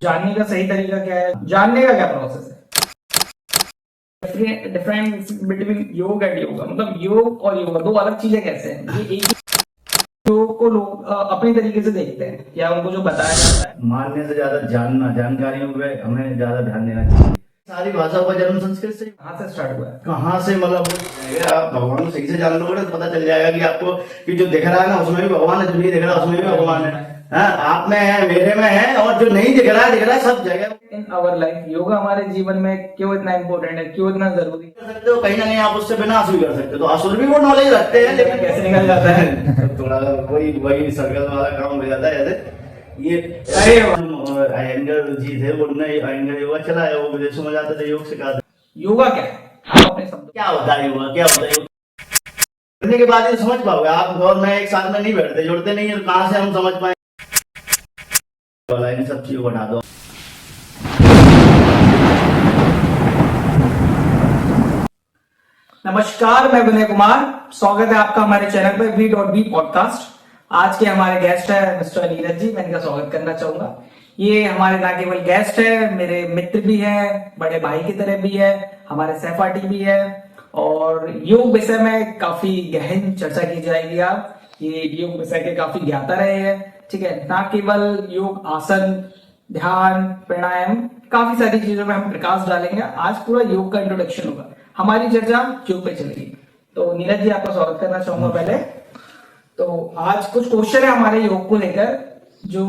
जानने का सही तरीका क्या है, जानने का क्या प्रोसेस है, डिफरेंस बिटवीन योग एंड योगा, मतलब योग और योगा दो अलग चीजें कैसे हैं। ये एक ही योग को लोग अपने तरीके से देखते हैं या उनको जो बताया जाता है। मानने से ज्यादा जानना, जानकारियों पे हमें ज्यादा ध्यान देना चाहिए। सारी भाषाओं का जन्म संस्कृत से। कहाँ से स्टार्ट हुआ है? कहाँ से मतलब अगर आप भगवान को सही से जान लोगे तो पता चल जाएगा कि आपको कि जो दिख रहा है ना उसमें भी भगवान है, जो नहीं दिख रहा उसमें भी भगवान है। हाँ, आप में है, मेरे में है, और जो नहीं दिख रहा है सब जगह। इन आवर लाइफ योगा हमारे जीवन में क्यों इतना इम्पोर्टेंट है, क्यों इतना जरूरी कर सकते हो, कहीं ना कहीं आप उससे बिना असुर भी कर सकते हो। तो असुर भी वो नॉलेज रखते हैं, लेकिन कैसे निकल जाता है थोड़ा वही सर्कल वाला काम हो जाता है। जैसे ये अयंगर जी थे, उन्होंने अयंगर योगा चलाया, वो विदेशों में जाते थे, योग सिखाते। योगा क्या है, आप अपने शब्दों क्या होता है योगा, क्या होता है योगा करने के बाद ही समझ पाओगे आप। और मैं एक साथ में नहीं बैठते, जुड़ते नहीं है, तो कहाँ से हम समझ पाए। इन सब चीजों को हटा दो। नमस्कार, मैं विनय कुमार, स्वागत है आपका हमारे चैनल पर V.B पॉडकास्ट। आज के हमारे गेस्ट है मिस्टर नीरज जी, मैं इनका स्वागत करना चाहूंगा। ये हमारे ना केवल गेस्ट है, मेरे मित्र भी है, बड़े भाई की तरह भी है, हमारे सहपाठी भी है, और योग विषय में काफी गहन चर्चा की जाएगी। आप ये योग विषय के काफी ज्ञाता रहे हैं, ठीक है। ना केवल योग आसन, ध्यान, प्राणायाम, काफी सारी चीजों में हम प्रकाश डालेंगे। आज पूरा योग का इंट्रोडक्शन होगा, हमारी चर्चा योग पे चलेगी। तो नीरज जी, आपका स्वागत करना चाहूंगा। पहले तो आज कुछ क्वेश्चन है हमारे योग को लेकर। जो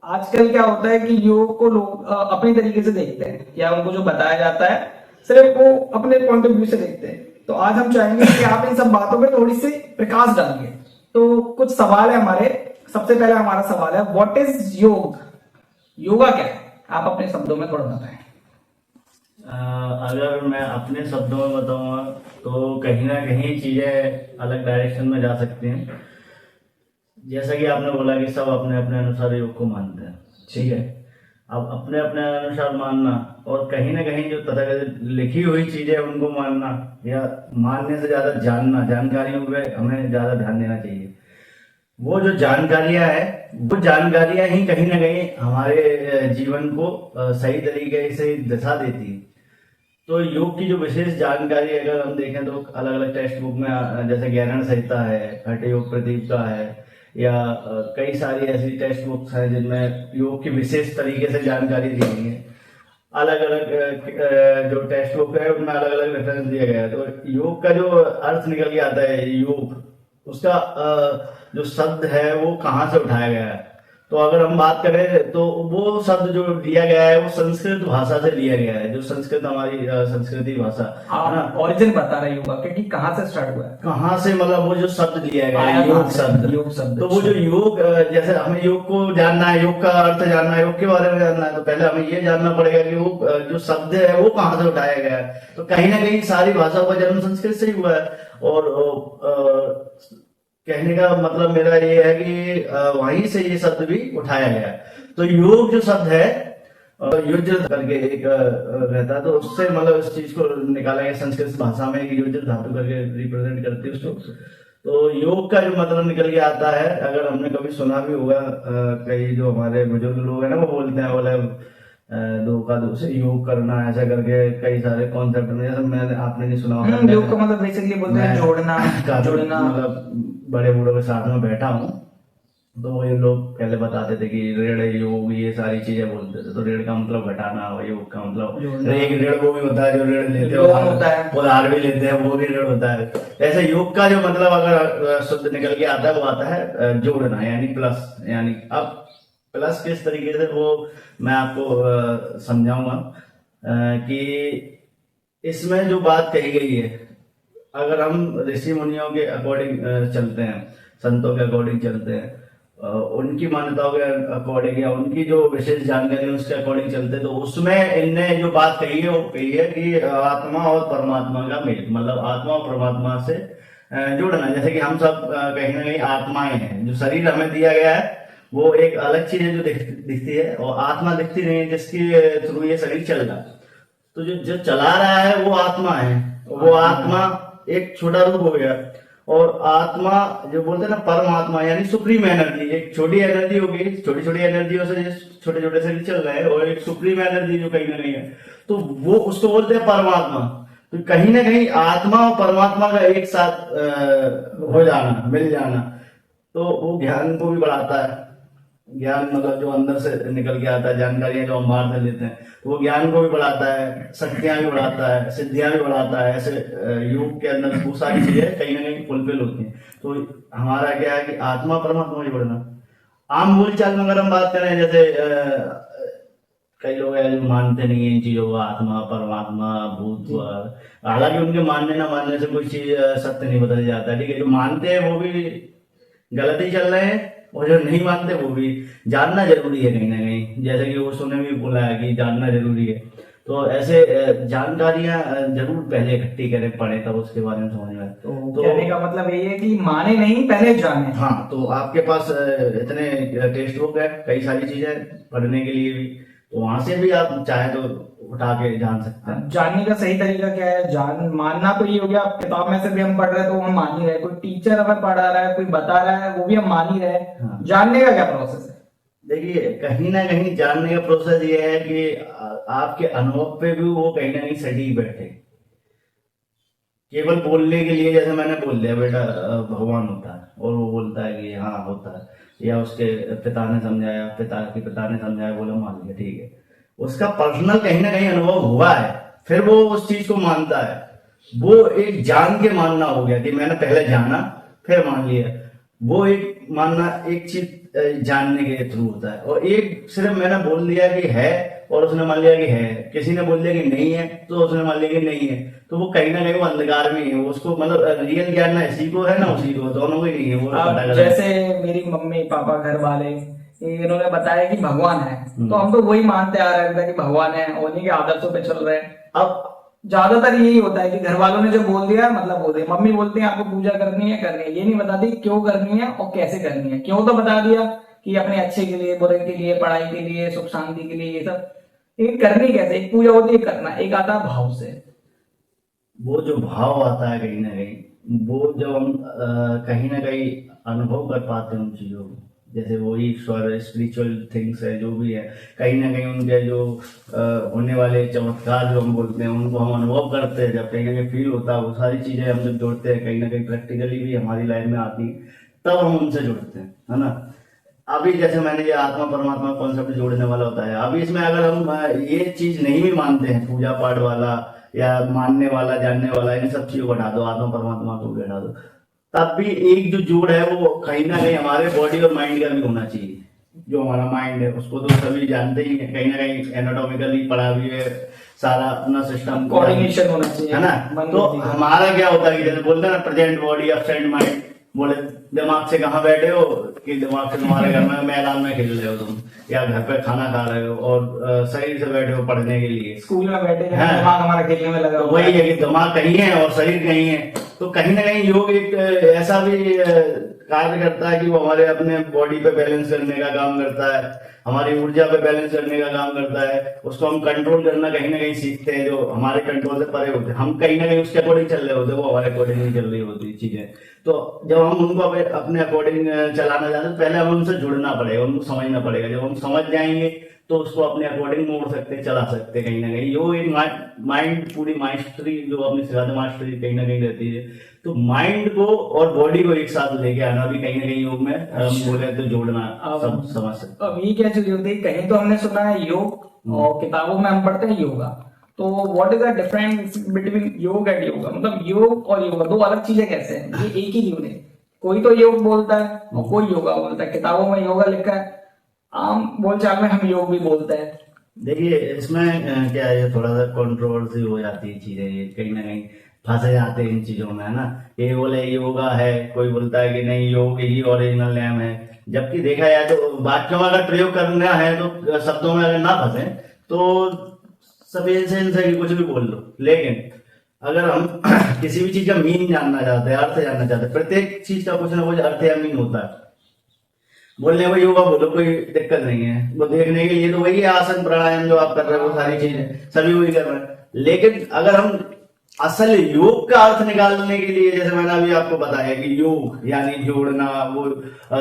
आजकल क्या होता है कि योग को लोग अपने तरीके से देखते हैं या उनको जो बताया जाता है सिर्फ वो अपने पॉइंट ऑफ व्यू से देखते हैं। तो आज हम चाहेंगे कि आप इन सब बातों पे थोड़ी सी प्रकाश डालिए। तो कुछ सवाल है हमारे। सबसे पहला हमारा सवाल है, व्हाट इज योग? योगा क्या है, आप अपने शब्दों में थोड़ा बताएं। अगर मैं अपने शब्दों में बताऊंगा तो कहीं ना कहीं चीजें अलग डायरेक्शन में जा सकती हैं। जैसा कि आपने बोला कि सब अपने अपने अनुसार योग को मानते हैं, ठीक है। अब अपने अपने अनुसार मानना और कहीं ना कहीं जो तथाकथित लिखी हुई चीजें उनको मानना, या मानने से ज्यादा जानना, जानकारियों पे हमें ज्यादा ध्यान देना चाहिए। वो जो जानकारियां है, वो जानकारियां ही कहीं ना कहीं हमारे जीवन को सही तरीके से दिशा देती है। तो योग की जो विशेष जानकारी अगर हम देखें तो अलग अलग टेक्स्ट बुक में, जैसे ज्ञानन संहिता है, हठ योग प्रदीप्ता है, या कई सारी ऐसी टेक्स्ट बुक्स हैं जिनमें योग की विशेष तरीके से जानकारी दी गई है। अलग अलग जो टेक्स्ट बुक है उनमें अलग अलग रेफरेंस दिया गया है। तो योग का जो अर्थ निकल के आता है, योग, उसका जो शब्द है वो कहाँ से उठाया गया है। तो अगर हम बात करें तो वो शब्द जो दिया गया है वो संस्कृत भाषा से लिया गया है, जो संस्कृत हमारी संस्कृति भाषा है। ऑरिजिन बता रहे होगा कि कहाँ से स्टार्ट हुआ है, कहाँ से, मतलब वो जो शब्द दिया गया है, योग शब्द। तो वो जो योग, जैसे हमें योग को जानना है, योग का अर्थ जानना है, योग के बारे में जानना है, तो पहले हमें ये जानना पड़ेगा कि वो जो शब्द है वो कहाँ से उठाया गया है। तो कहीं ना कहीं सारी भाषाओं का जन्म संस्कृत से ही हुआ है। और कहने का मतलब मेरा ये है कि वहीं से ये शब्द भी उठाया गया है। तो योग जो शब्द है, युज करके एक रहता है, तो उससे मतलब इस चीज को निकाला गया संस्कृत भाषा में, युज धातु करके रिप्रेजेंट करती है उसको। तो योग का जो मतलब निकल के आता है, अगर हमने कभी सुना भी होगा, कई जो हमारे बुजुर्ग लोग हैं ना वो बोलते हैं, बोले दो का दो से योग करना, ऐसा करके कई सारे कॉन्सेप्ट में, जैसे मैंने आपने नहीं सुना होगा। योग का मतलब बेसिकली बोलते हैं जोड़ना, मतलब बड़े बूढ़ों के साथ में बैठा हूँ तो ये लोग पहले बताते थे कि ऋण योग, ये सारी चीजें बोलते थे। तो ऋण का मतलब घटाना, योग का मतलब एक ऋण वो भी होता है जो ऋण लेते हैं, उधार भी लेते हैं, वो भी ऋण होता है। ऐसे योग का जो मतलब अगर शुद्ध निकल के आता है वो आता है जोड़ना, यानी प्लस। यानी अब प्लस किस तरीके से वो मैं आपको समझाऊंगा कि इसमें जो बात कही गई है, अगर हम ऋषि मुनियों के अकॉर्डिंग चलते हैं, संतों के अकॉर्डिंग चलते हैं, उनकी मान्यताओं के अकॉर्डिंग या उनकी जो विशेष जानकारी है उसके अकॉर्डिंग चलते, तो उसमें इनने जो बात कही है वो कही है कि आत्मा और परमात्मा का मेल, मतलब आत्मा और परमात्मा से जुड़ना। जैसे कि हम सब कहीं ना कहीं आत्माएं हैं। जो शरीर हमें दिया गया है वो एक अलग चीज है जो दिखती है, और आत्मा दिखती नहीं है जिसकी थ्रू ये शरीर चल रहा है। तो जो चला रहा है वो आत्मा है, वो आत्मा एक छोटा रूप हो गया। और आत्मा जो बोलते हैं ना, परमात्मा यानी सुप्रीम एनर्जी, एक छोटी एनर्जी होगी, छोटी छोटी एनर्जियों से छोटे छोटे शरीर चल रहे हैं, और एक सुप्रीम एनर्जी जो कहीं ना कहीं है, तो वो उसको बोलते हैं परमात्मा। तो कहीं ना कहीं आत्मा और परमात्मा का एक साथ हो जाना, मिल जाना, तो वो ज्ञान को भी बढ़ाता है। ज्ञान मतलब जो अंदर से निकल के आता है, जानकारियां जो हम बाहर से लेते हैं, तो वो ज्ञान को भी बढ़ाता है, शक्तियां भी बढ़ाता है, सिद्धियां भी बढ़ाता है। ऐसे योग के अंदर वो सारी चीजें कहीं ना कहीं फुलफिल होती हैं। तो हमारा क्या है कि आत्मा परमात्मा में जुड़ना। आम बोलचाल में अगर हम बात करें, जैसे कई लोग हैं जो मानते नहीं है इन चीजों को, आत्मा परमात्मा भूत, हालांकि उनके मानने ना मानने से कोई चीज सत्य नहीं बदल जाता है, ठीक है। जो मानते हैं वो भी गलत ही चल रहे हैं, और जो नहीं मानते वो भी। जानना जरूरी है कहीं ना कहीं, जैसे कि वो सुने भी बोला है कि जानना जरूरी है। तो ऐसे जानकारियां जरूर पहले इकट्ठी करें, पढ़े, तब उसके बारे में समझ में आए। तो कहने का मतलब यही है कि माने नहीं, पहले जाने। हाँ, तो आपके पास इतने टेक्स्ट बुक है, कई सारी चीजें पढ़ने के लिए भी, तो वहां से भी आप चाहे तो उठा के जान सकते हैं। जानने का सही तरीका क्या है? मानना तो ये हो गया, किताब में से भी हम पढ़ रहे हैं तो हम मान ही रहे, कोई टीचर अगर पढ़ा रहा है, कोई बता रहा है, वो भी हम मान ही रहे। हाँ। जानने का क्या प्रोसेस है? देखिए, कहीं ना कहीं जानने का प्रोसेस ये है कि आपके अनुभव पे भी वो कहीं ना कहीं सटीक बैठे। केवल बोलने के लिए, जैसे मैंने बोल दिया बेटा भगवान होता है, और वो बोलता है कि हाँ होता है, या उसके पिता ने समझाया, पिता ने समझाया, बोला मान लिया, ठीक है। उसका पर्सनल कहीं ना कहीं अनुभव हुआ है, फिर वो उस चीज को मानता है। वो एक जान के मानना हो गया कि मैंने पहले जाना फिर मान लिया। वो एक मानना एक चीज जानने के थ्रू होता है, और एक सिर्फ मैंने बोल दिया कि है और उसने मान लिया कि है, किसी ने बोल दिया कि नहीं है तो उसने मान लिया कि नहीं है, तो वो कहीं ना कहीं वो अंधकार में है। उसको मतलब रियल ज्ञान ना इसी को है ना उसी को, दोनों को ही नहीं है वो पता कर। जैसे मेरी मम्मी पापा घर वाले इन्होंने बताया कि भगवान है, तो हम तो वही मानते आ रहे थे कि भगवान है, उन्हीं के आदर्शों पे चल रहे हैं। अब ज्यादातर यही होता है कि घर वालों ने जो बोल दिया मतलब बोल दिया। मम्मी बोलती है आपको पूजा करनी है, ये नहीं बताती क्यों करनी है और कैसे करनी है। क्यों तो बता दिया कि अपने अच्छे के लिए, बुरे के लिए, पढ़ाई के लिए, सुख शांति के लिए, ये सब। लेकिन करनी कैसे? एक पूजा होती है करना, एक आता है भाव से। वो जो भाव आता है कहीं ना कहीं, वो जब हम कहीं ना कहीं अनुभव कर पाते हैं उन चीजों को, जैसे वो ईश्वर, स्पिरिचुअल थिंग्स है जो भी है, कहीं ना कहीं उनके जो होने वाले चमत्कार जो हम बोलते हैं उनको हम अनुभव करते हैं, जब कहीं ना कहीं फील होता है, वो सारी चीजें हम जब जोड़ते हैं कहीं ना कहीं प्रैक्टिकली भी हमारी लाइफ में आती, तब हम उनसे जुड़ते हैं, है ना। अभी जैसे मैंने ये आत्मा परमात्मा कॉन्सेप्ट जोड़ने वाला होता है, अभी इसमें अगर हम ये चीज नहीं भी मानते हैं, पूजा पाठ वाला या मानने वाला, जानने वाला, इन सब चीजों को हटा दो, आत्मा परमात्मा को भी हटा दो, तब भी एक जो जोड़ है वो कहीं ना कहीं हमारे बॉडी और माइंड का भी होना चाहिए। जो हमारा माइंड है उसको तो सभी जानते ही हैं, कहीं ना कहीं एनाटॉमिकली पढ़ा भी है, सारा अपना सिस्टम कोऑर्डिनेशन होना चाहिए, है ना। तो हमारा क्या होता है कि जैसे बोलते हैं ना, प्रेजेंट बॉडी एब्सेंट माइंड। बोले दिमाग से कहाँ बैठे हो कि दिमाग से तुम्हारे घर में मैदान में खेल रहे हो तुम, या घर पे खाना खा रहे हो, और शरीर से बैठे हो पढ़ने के लिए, स्कूल में बैठे हैं, दिमाग हमारा खेलने में लगा। तो वही है कि दिमाग कहीं है और शरीर कहीं है। तो कहीं ना कहीं योग एक ऐसा भी कार्य करता है कि वो हमारे अपने बॉडी पे बैलेंस करने का काम करता है, हमारी ऊर्जा पे बैलेंस करने का काम करता है। उसको हम कंट्रोल करना कहीं ना कहीं सीखते हैं, जो हमारे कंट्रोल से परे होते हैं। हम कहीं ना कहीं उसके अकॉर्डिंग चल रहे होते हैं, वो हमारे अकॉर्डिंग नहीं चल रही होती चीजें। तो जब हम उनको अपने अकॉर्डिंग चलाना चाहते हैं, पहले हमें उनसे जुड़ना पड़ेगा, उनको समझना पड़ेगा। जब हम समझ जाएंगे तो उसको अपने अकॉर्डिंग मोड़ सकते, चला सकते कहीं ना कहीं। यो एक माइंड, पूरी माइस्ट्री जो अपनी सिखाते मास्टरी कहीं ना कहीं रहती है। तो माइंड को और बॉडी को एक साथ लेके आना भी कहीं ना कहीं योग में हम बोले तो जोड़ना, सब समझ सकते। अब ये क्या चीज होती है, कहीं तो हमने सुना है योग और किताबों में हम पढ़ते हैं योगा, तो what is the difference between योग एंड योगा? मतलब योग और योगा दो अलग चीजें कैसे हैं? ये एक ही चीज है। कोई तो योग बोलता है और कोई योगा बोलता है। किताबों में योगा लिखा है, आम बोलचाल में हम योग भी बोलते हैं। देखिए, इसमें क्या है, थोड़ा सा कंट्रोवर्सी हो जाती है चीजें, ये कहीं ना कहीं फंसे जाते हैं इन चीजों में, है ना। ये बोले योगा है, कोई बोलता है कि नहीं योग ही ओरिजिनल नेम है। जबकि देखा जाए तो वाक्यों में अगर प्रयोग करना है तो शब्दों में अगर ना फंसे तो सभी सेंस है कि कुछ भी बोल लो। लेकिन अगर हम किसी भी चीज का मीन जानना चाहते हैं, अर्थ जानना चाहते हैं, प्रत्येक चीज का कुछ ना कुछ अर्थ या मीन होता है। बोलने को योगा बोलो, कोई दिक्कत नहीं है। वो देखने के लिए तो वही आसन प्राणायाम जो आप कर रहे हो, वो सारी चीजें सभी वही कर रहे हैं। लेकिन अगर हम असल योग का अर्थ निकालने के लिए, जैसे मैंने अभी आपको बताया कि योग यानी जोड़ना, वो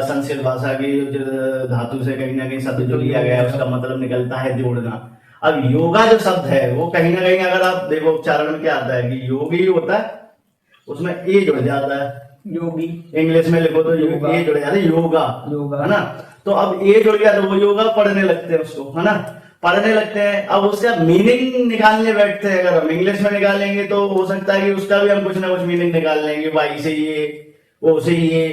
संस्कृत भाषा की जो धातु से कहीं ना कहीं शब्द जो लिया गया है उसका मतलब निकलता है जोड़ना। अब योगा जो शब्द है वो कहीं ना कहीं अगर आप देखो उच्चारण में क्या आता है कि योगी होता है, उसमें ए जुड़ जाता है, योगी इंग्लिश में लिखो तो ए जुड़ जाता है, योगा है ना। तो अब ए जुड़ गया तो वो योगा पढ़ने लगते हैं उसको, है ना, पढ़ने लगते हैं। अब उसका मीनिंग निकालने बैठते हैं, अगर हम इंग्लिश में निकालेंगे तो हो सकता है कि उसका भी हम कुछ ना कुछ मीनिंग निकाल लेंगे, वाई से ये, ओ से ये।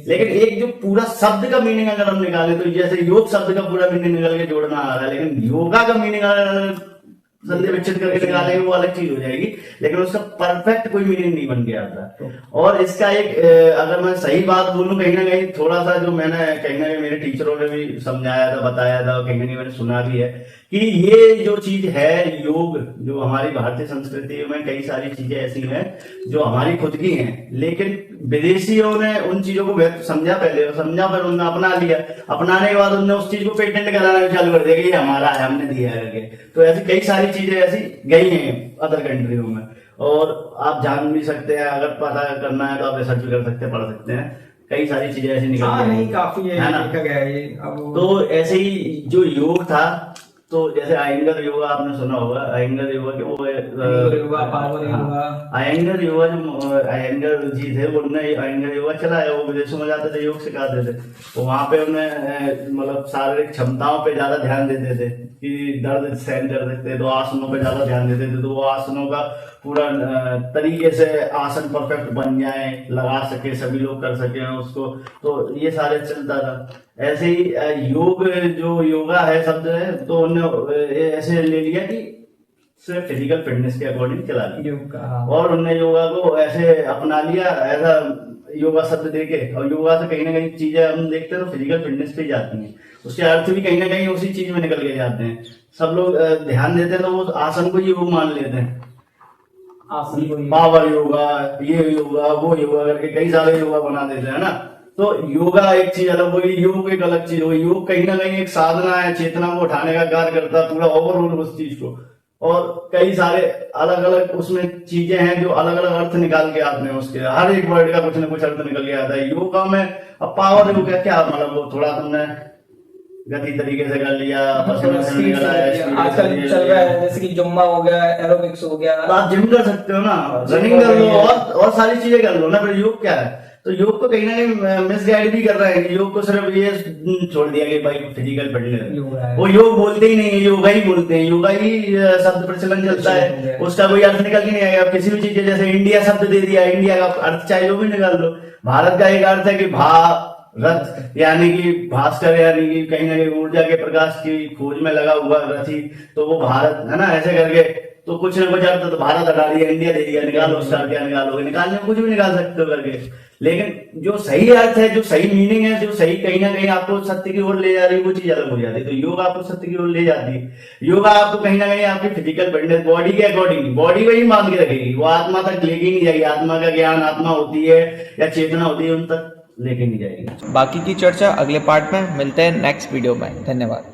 लेकिन एक जो पूरा शब्द का मीनिंग अगर हम निकालें तो जैसे योग शब्द का पूरा मीनिंग निकल के जोड़ना आ रहा है, लेकिन योगा का मीनिंग अगर संधि विच्छेद करके निकालेंगे वो अलग चीज हो जाएगी, लेकिन उसका परफेक्ट कोई मीनिंग नहीं बन के आता। और इसका एक अगर मैं सही बात बोलूं, कहीं ना कहीं थोड़ा सा जो मैंने कहीं ना कहीं मेरे टीचरों ने भी समझाया था, बताया था, कहीं ना कहीं मैंने सुना भी है कि ये जो चीज है योग, जो हमारी भारतीय संस्कृति में कई सारी चीजें ऐसी हैं जो हमारी खुद की हैं, लेकिन विदेशियों ने उन चीजों को समझा पहले, समझा पर उन्होंने अपना लिया, अपनाने के बाद उन्होंने उस चीज को पेटेंट कराना चालू कर दिया कि ये हमारा है, हमने दिया है करके। तो ऐसी कई सारी चीजें ऐसी गई हैं अदर कंट्रियों में, और आप जान भी सकते हैं, अगर पता करना है तो आप रिसर्च भी कर सकते हैं, पढ़ सकते हैं, कई सारी चीजें ऐसी निकल गई नहीं काफी है ना, देखा गया है अब। तो ऐसे ही जो योग था, तो जैसे आयंगर योगा आपने सुना होगा, आयंगर योगा के वो आयंगर योगा जो आयंगर जी थे उन्होंने आयंगर योगा चलाया, वो विदेशों में जाते थे, योग सिखाते थे, तो वहां पे उन्हें मतलब शारीरिक क्षमताओं पे ज्यादा ध्यान देते थे कि दर्द सहन कर सकते थे, तो आसनों पे ज्यादा ध्यान देते थे, तो वो आसनों का पूरा तरीके से आसन परफेक्ट बन जाए, लगा सके, सभी लोग कर सके उसको, तो ये सारे चलता था। ऐसे ही योग जो योगा है शब्द है, तो उन्होंने ऐसे ले लिया कि सिर्फ फिजिकल फिटनेस के अकॉर्डिंग चला लिया, और उन्होंने योगा को ऐसे अपना लिया, ऐसा योगा शब्द देके, और योगा से कहीं ना कहीं चीजें हम देखते हैं तो फिजिकल फिटनेस पे जाती हैं, उसके अर्थ भी कहीं ना कहीं उसी चीज में निकल के जाते हैं। सब लोग ध्यान देते हैं तो वो आसन को योग मान लेते हैं, पावर योगा, ये योगा, वो योगा करके कई सारे योगा बना देते हैं ना। तो योगा एक चीज अलग हुई, योग एक अलग चीज हुई। योग कहीं ना कहीं एक साधना है, चेतना को उठाने का कार्य करता है पूरा ओवरऑल उस चीज को, और कई सारे अलग अलग उसमें चीजें हैं जो अलग अलग अर्थ निकाल के आते हैं, उसके हर एक वर्ड का कुछ ना कुछ अर्थ निकल के आता है। योगा में अब पावर योग क्या मतलब, वो थोड़ा तुमने गति तरीके से कर लिया, आजकल चल रहा है जैसे कि जुम्मा हो गया, एरोबिक्स हो गया, तो आप जिम कर सकते हो ना, रनिंग कर लो, और सारी चीजें कर लो ना। फिर योग क्या है, तो योग को कहीं ना कहीं मिसगाइड भी कर रहे हैं, योग को सिर्फ ये छोड़ दिया कि भाई फिजिकल फिटनेस, वो योग बोलते ही नहीं है, योगा ही बोलते हैं, योगा ही शब्द प्रचलन चलता है, उसका कोई अर्थ निकल के नहीं आएगा। किसी भी चीज, जैसे इंडिया शब्द दे दिया, इंडिया का अर्थ चाहे जो भी निकाल लो, भारत का एक अर्थ है कि रथ यानी कि भास्कर, यानी कि कहीं ना कहीं ऊर्जा के प्रकाश की खोज में लगा हुआ रथी, तो वो भारत है ना, ऐसे करके तो कुछ ना कुछ अर्थ तो भारत हटा दिया, इंडिया दे दिया, निकालो उसका क्या निकालोगे, निकालने में कुछ भी निकाल सकते हो करके। लेकिन जो सही अर्थ है, जो सही मीनिंग है, जो सही कहीं ना कहीं आपको सत्य की ओर ले जा रही है, वो चीज अलग हो जाती है। तो योग आपको सत्य की ओर ले जाती है, योगा आपको कहीं ना कहीं आपकी फिजिकल फिटनेस बॉडी के अकॉर्डिंग, बॉडी वही मान के रखेगी, वो आत्मा तक लेके नहीं जाएगी, आत्मा का ज्ञान, आत्मा होती है या चेतना होती है, उन तक लेके नहीं जाएगी। बाकी की चर्चा अगले पार्ट में, मिलते हैं नेक्स्ट वीडियो में। धन्यवाद।